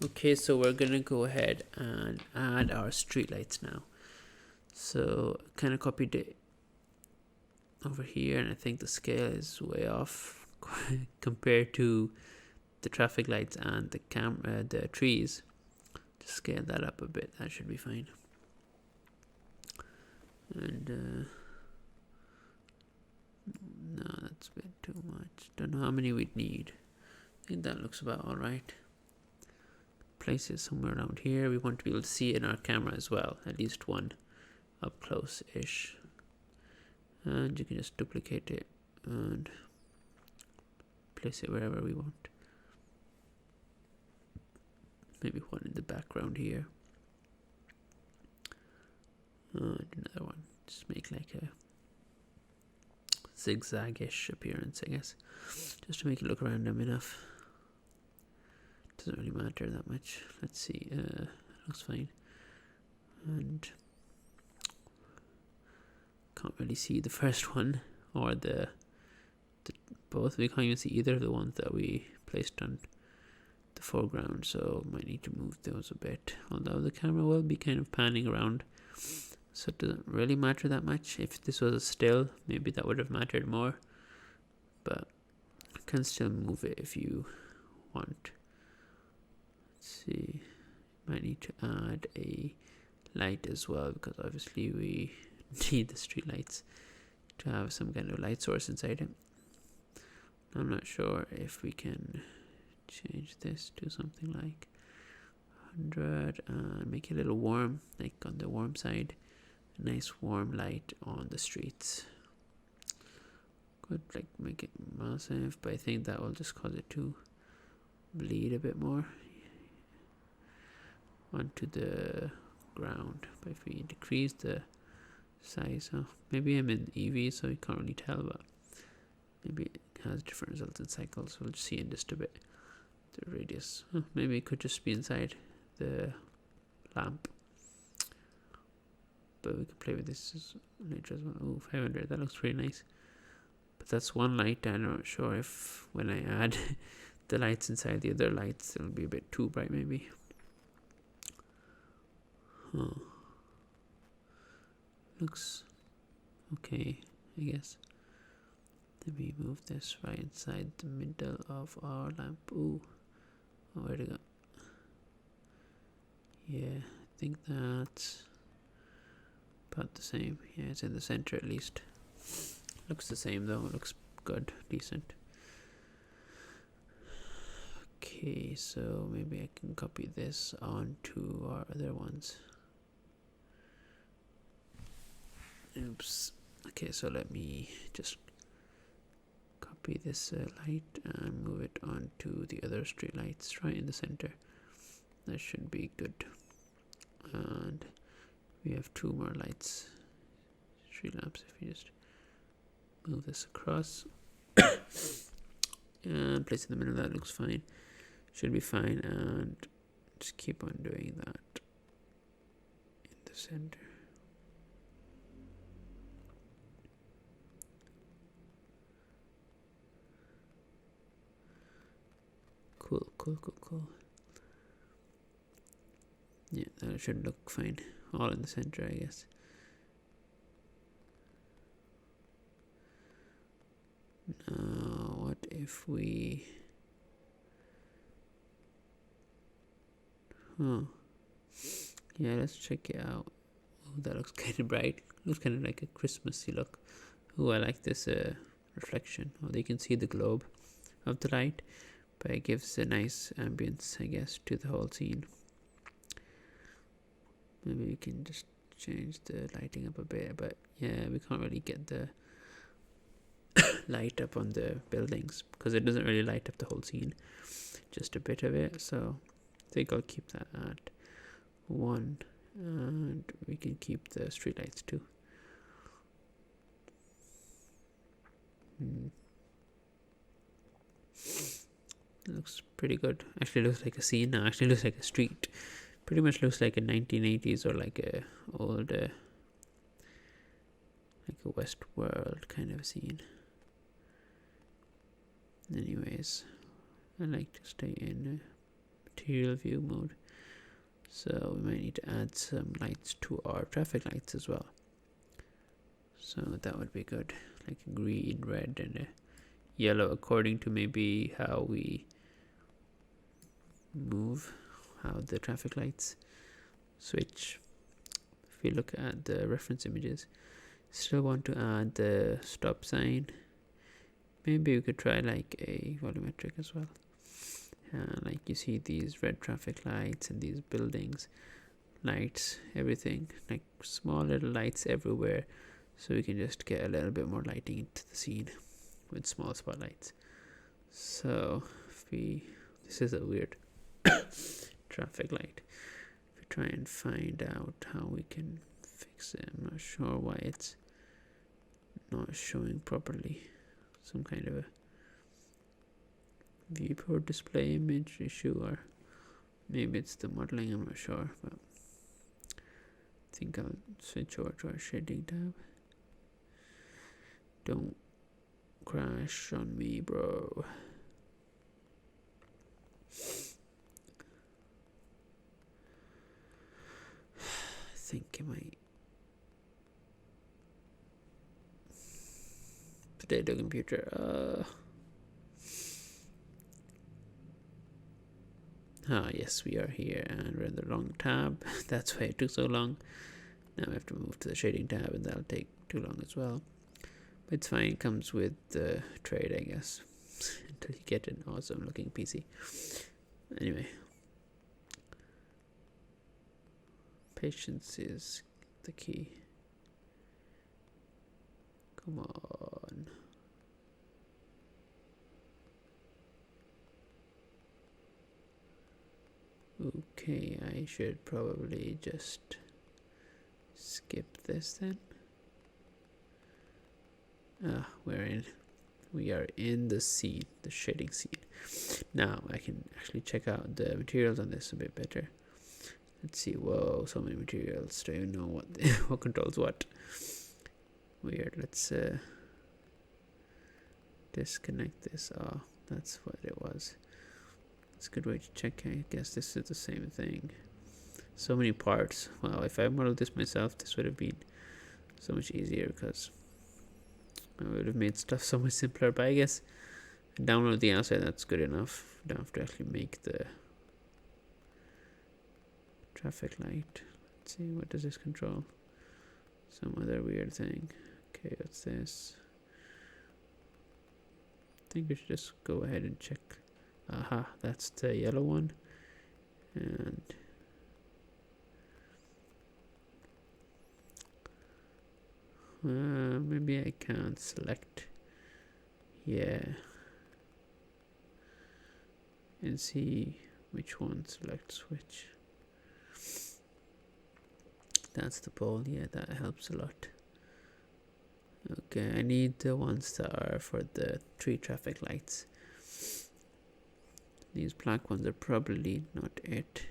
Okay, so we're gonna go ahead and add our streetlights now. So kind of copied it over here, and I think the scale is way off compared to the traffic lights and the trees. Just scale that up a bit. That should be fine. And no, that's a bit too much. Don't know how many we'd need. I think that looks about all right. Place it somewhere around here. We want to be able to see it in our camera as well, at least one up close-ish. And you can just duplicate it and place it wherever we want. Maybe one in the background here. And another one. Just make like a zigzag-ish appearance, I guess. Just to make it look random enough. Doesn't really matter that much. Let's see. Looks fine. And can't really see the first one or the both. We can't even see either of the ones that we placed on the foreground, so might need to move those a bit. Although the camera will be kind of panning around, so it doesn't really matter that much. If this was a still, maybe that would have mattered more, but you can still move it if you want. Let's see, might need to add a light as well, because obviously we need the street lights to have some kind of light source inside it. I'm not sure if we can change this to something like 100 and make it a little warm, like on the warm side. A nice warm light on the streets. Could like make it massive, but I think that will just cause it to bleed a bit more onto the ground. But if we decrease the size, maybe I'm in EV, so you can't really tell, but maybe it has different results in cycles. We'll just see in just a bit. The radius, maybe it could just be inside the lamp, but we can play with this later as well. Oh, 500, that looks pretty nice. But that's one light. I'm not sure if when I add the lights inside the other lights, it'll be a bit too bright, maybe. Looks okay, I guess. Let me move this right inside the middle of our lamp. Ooh, where'd it go? Yeah, I think that's about the same. Yeah, it's in the center at least. Looks the same though. It looks good, decent. Okay, so maybe I can copy this onto our other ones. Oops. Okay, so let me just copy this light and move it onto the other street lights right in the center. That should be good. And we have two more lights, street lamps. If you just move this across and place it in the middle, that looks fine. Should be fine, and just keep on doing that in the center. Cool. Yeah, that should look fine. All in the center, I guess. Now, what if we... Yeah, let's check it out. Oh, that looks kind of bright. Looks kind of like a Christmassy look. Oh, I like this reflection. Oh, you can see the globe of the light, but it gives a nice ambience, I guess, to the whole scene. Maybe we can just change the lighting up a bit, but yeah, we can't really get the light up on the buildings because it doesn't really light up the whole scene, just a bit of it. So I think I'll keep that at 1, and we can keep the streetlights too. Looks pretty good. Actually looks like a scene now. Actually looks like a street. Pretty much looks like a 1980s or like a old like a Westworld kind of scene. Anyways, I like to stay in material view mode. So we might need to add some lights to our traffic lights as well. So that would be good, like a green, red, and a yellow, according to maybe how we move, how the traffic lights switch. If we look at the reference images, still want to add the stop sign. Maybe we could try like a volumetric as well. Like you see these red traffic lights and these buildings lights, everything, like small little lights everywhere, so we can just get a little bit more lighting into the scene with small spotlights. So if we, this is a weird traffic light. If we try and find out how we can fix it, I'm not sure why it's not showing properly. Some kind of a viewport display image issue, or maybe it's the modeling, I'm not sure, but I think I'll switch over to our shading tab. Don't crash on me, bro. I think it might. Potato computer. Yes, we are here and we're in the wrong tab. That's why it took so long. Now we have to move to the shading tab, and that'll take too long as well. But it's fine, it comes with the trade, I guess, until you get an awesome looking PC. Anyway, patience is the key. Come on. Okay, I should probably just skip this then. We are in the scene, the shading scene. Now I can actually check out the materials on this a bit better. Let's see. Whoa, so many materials. Don't even know what controls what. Weird. Let's disconnect this. Oh, that's what it was. It's a good way to check. I guess this is the same thing. So many parts. Wow, if I modeled this myself, this would have been so much easier, because I would have made stuff so much simpler. But I guess download the asset, that's good enough. Don't have to actually make the traffic light. Let's see, what does this control? Some other weird thing. Okay, what's this? I think we should just go ahead and check. Aha, that's the yellow one. And maybe I can't select. Yeah. And see which one selects which. That's the pole. Yeah, that helps a lot. Okay, I need the ones that are for the 3 traffic lights. These black ones are probably not it.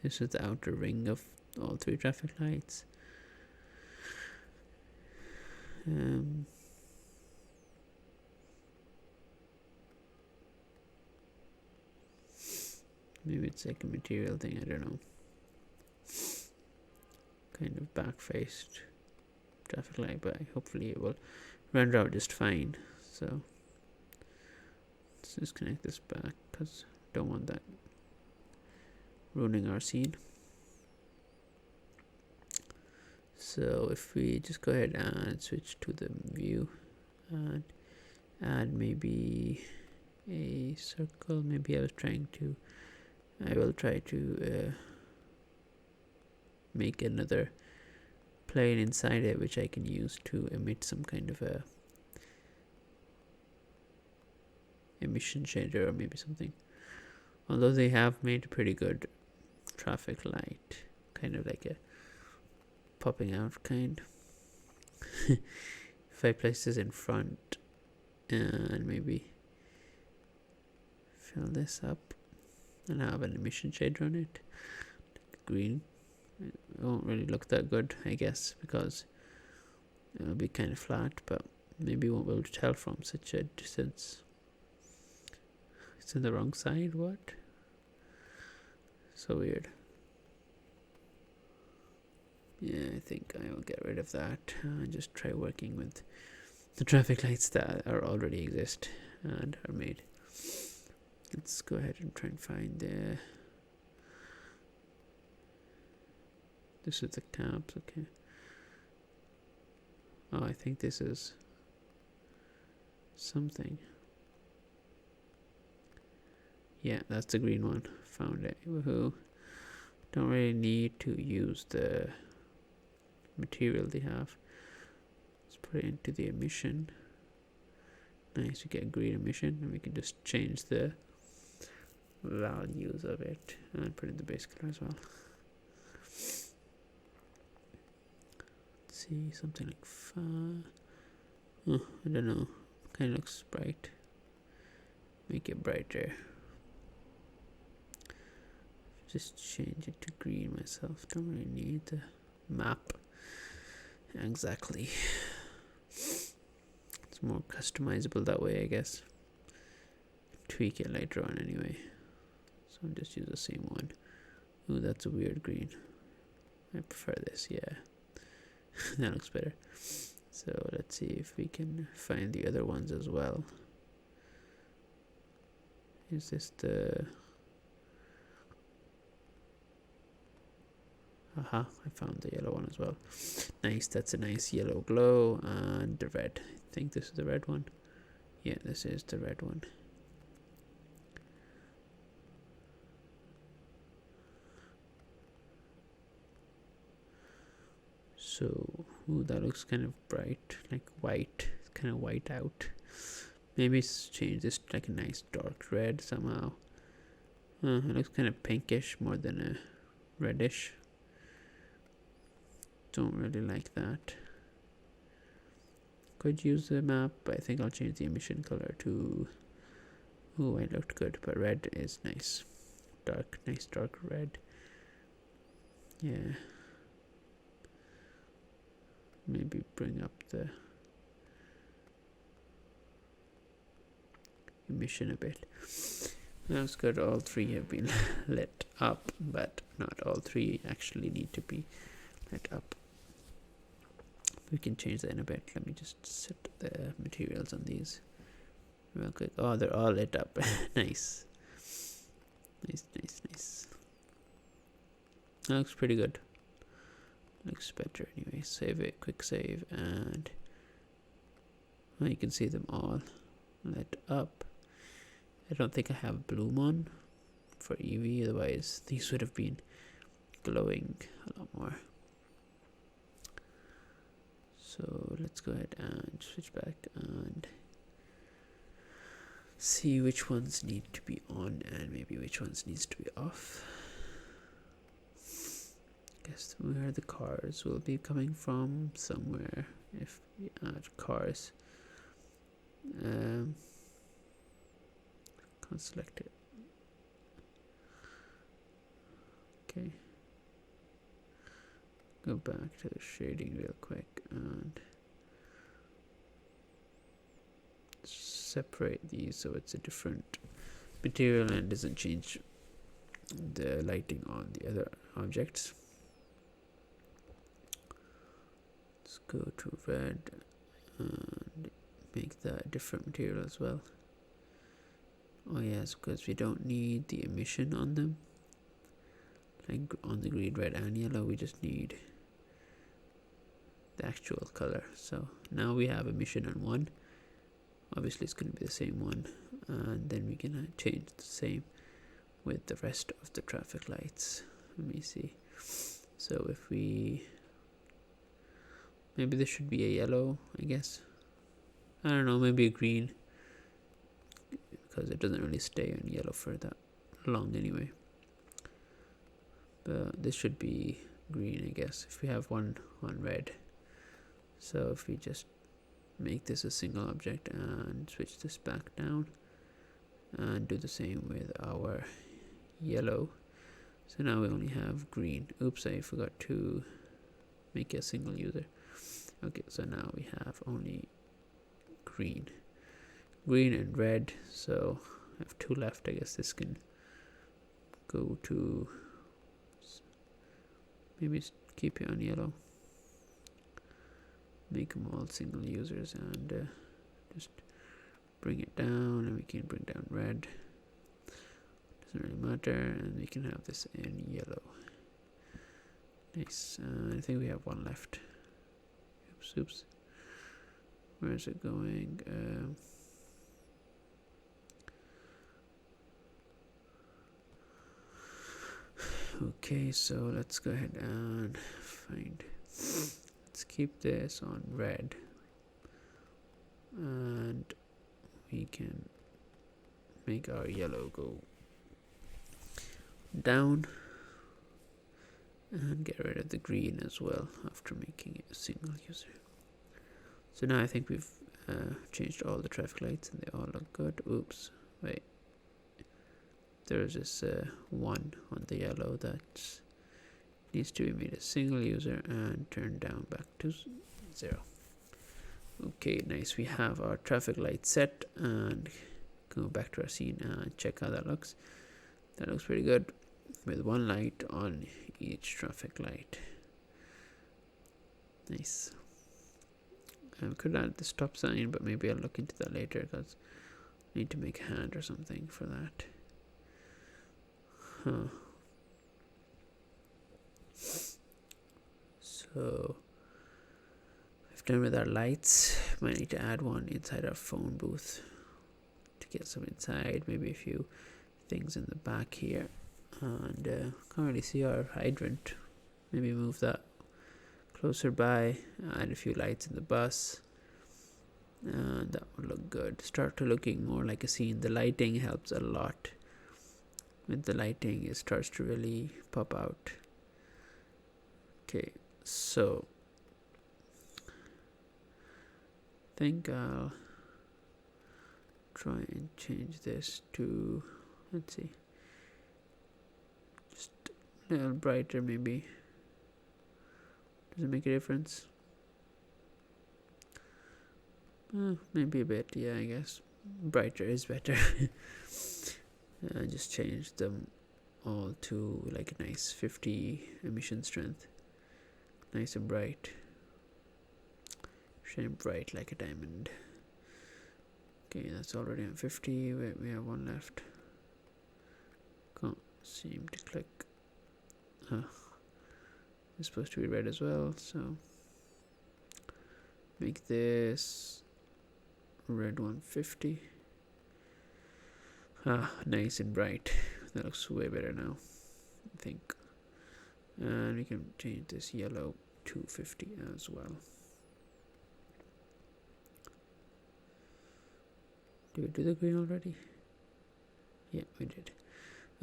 This is the outer ring of all 3 traffic lights. Maybe it's like a material thing, I don't know. Kind of back-faced traffic light, but hopefully it will render out just fine. So let's disconnect this back, because I don't want that ruining our scene. So if we just go ahead and switch to the view and add maybe a circle. Maybe I will try to make another plane inside it, which I can use to emit some kind of a emission shader or maybe something. Although they have made a pretty good traffic light, kind of like a popping out kind. If I place this in front and maybe fill this up and have an emission shader on it, green, it won't really look that good, I guess, because it'll be kind of flat, but maybe you won't be able to tell from such a distance. It's on the wrong side. What? So weird. Yeah, I think I will get rid of that and just try working with the traffic lights that are already exist and are made. Let's go ahead and try and find the... This is the cabs, okay. Oh, I think this is something. Yeah, that's the green one. Found it. Woohoo. Don't really need to use the material they have. Let's put it into the emission. Nice, we get green emission, and we can just change the values of it and put in the base color as well. Let's see, something like oh, I don't know. Kind of looks bright. Make it brighter. Just change it to green myself. Don't really need the map exactly. It's more customizable that way, I guess. Tweak it later on anyway. So I'll just use the same one. Ooh, that's a weird green. I prefer this, yeah. That looks better. So let's see if we can find the other ones as well. Is this the... Aha, I found the yellow one as well. Nice, that's a nice yellow glow. And the red. I think this is the red one. Yeah, this is the red one. So, ooh, that looks kind of bright, like white. It's kind of white out. Maybe change this to like a nice dark red somehow. It looks kind of pinkish more than a reddish. Don't really like that. Could use the map, but I think I'll change the emission color to... Ooh, it looked good, but red is nice. Dark, nice dark red. Yeah. Maybe bring up the emission a bit. That's good. All three have been lit up, but not all three actually need to be lit up. We can change that in a bit. Let me just set the materials on these real quick. Oh, they're all lit up. Nice. Nice, nice, nice. That looks pretty good. Looks better anyway. Save it, quick save, and well, you can see them all lit up. I don't think I have bloom on for Eevee, otherwise these would have been glowing a lot more. So let's go ahead and switch back and see which ones need to be on and maybe which ones needs to be off. Guess where the cars will be coming from, somewhere if we add cars. Can't select it. Okay. Go back to the shading real quick and separate these so it's a different material and doesn't change the lighting on the other objects. Let's go to red and make that a different material as well. Oh yes, because we don't need the emission on them. Like on the green, red and yellow, we just need the actual color. So now we have emission on one. Obviously it's going to be the same one, and then we can change the same with the rest of the traffic lights. Let me see. So if we... Maybe this should be a yellow, I guess. I don't know, maybe a green, because it doesn't really stay on yellow for that long anyway. But this should be green, I guess, if we have one on red. So if we just make this a single object and switch this back down and do the same with our yellow. So now we only have green. Oops, I forgot to make a single user. Okay, so now we have only green and red. So have 2 left. I guess this can go to, maybe keep it on yellow, make them all single users, and just bring it down, and we can bring down red, doesn't really matter, and we can have this in yellow. Nice. I think we have 1 left. Oops. Where is it going? Okay, so let's go ahead and find, let's keep this on red, and we can make our yellow go down and get rid of the green as well after making it a single user. So now I think we've changed all the traffic lights and they all look good. Oops, wait, there's this 1 on the yellow that needs to be made a single user and turned down back to 0. Okay, nice. We have our traffic light set, and go back to our scene and check how that looks. That looks pretty good, with 1 light on each traffic light. Nice. I could add the stop sign, but maybe I'll look into that later, because I need to make a hand or something for that. So I've done with our lights. Might need to add one inside our phone booth to get some inside, maybe a few things in the back here, and can't really see our hydrant. Maybe move that closer by, add a few lights in the bus, and that would look good. Start to looking more like a scene. The lighting helps a lot. With the lighting, it starts to really pop out. Okay, so I think I'll try and change this to, let's see, just a little brighter maybe. Does it make a difference? Maybe a bit, yeah, I guess. Brighter is better. Just change them all to like a nice 50 emission strength. Nice and bright. Shine bright like a diamond. Okay, that's already on 50. We have 1 left. Can't seem to click. It's supposed to be red as well, so make this red 150. Nice and bright. That looks way better now, I think. And we can change this yellow to 50 as well. Did we do the green already? Yeah, we did.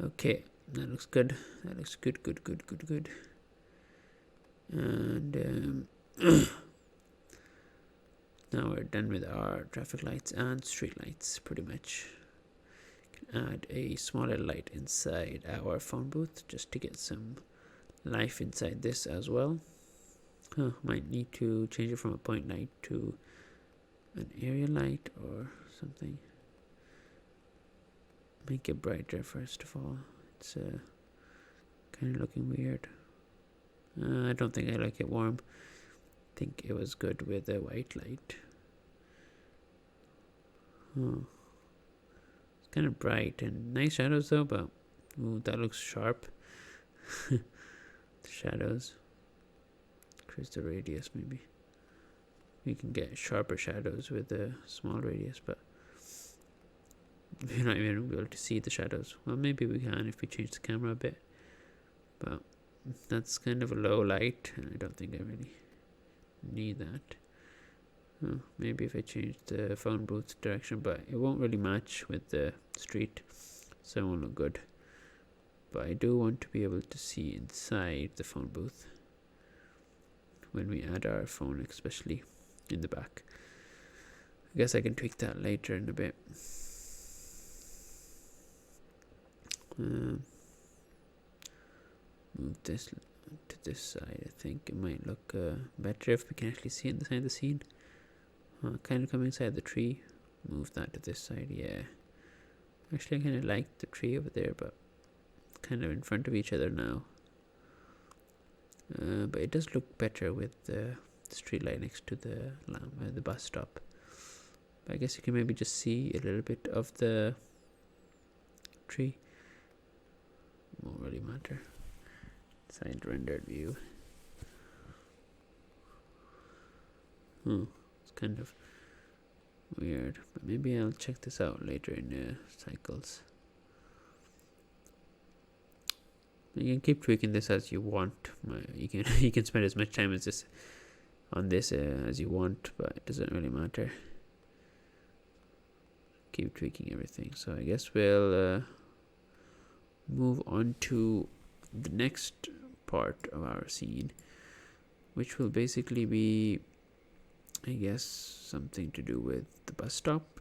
Okay, that looks good. That looks good. And now we're done with our traffic lights and street lights, pretty much. Add a smaller light inside our phone booth just to get some life inside this as well. Might need to change it from a point light to an area light or something. Make it brighter first of all. It's kind of looking weird. I don't think I like it warm. I think it was good with a white light. It's kind of bright and nice shadows though, but ooh, that looks sharp. The shadows. Increase the radius maybe. We can get sharper shadows with a small radius, but we're not even able to see the shadows. Well, maybe we can if we change the camera a bit, but that's kind of a low light and I don't think I really need that. Maybe if I change the phone booth direction, but it won't really match with the street, so it won't look good. But I do want to be able to see inside the phone booth when we add our phone, especially in the back. I guess I can tweak that later in a bit. Move this to this side. I think it might look better if we can actually see inside the scene. Kind of come inside the tree. Move that to this side. Yeah, Actually, I kind of like the tree over there, but kind of in front of each other now. But it does look better with the street light next to the the bus stop. But I guess you can maybe just see a little bit of the tree. Won't really matter. Side rendered view. It's kind of weird, but maybe I'll check this out later in cycles. You can keep tweaking this as you want. You can spend as much time as this on this as you want, but it doesn't really matter. Keep tweaking everything. So I guess we'll move on to the next part of our scene, which will basically be, I guess, something to do with the bus stop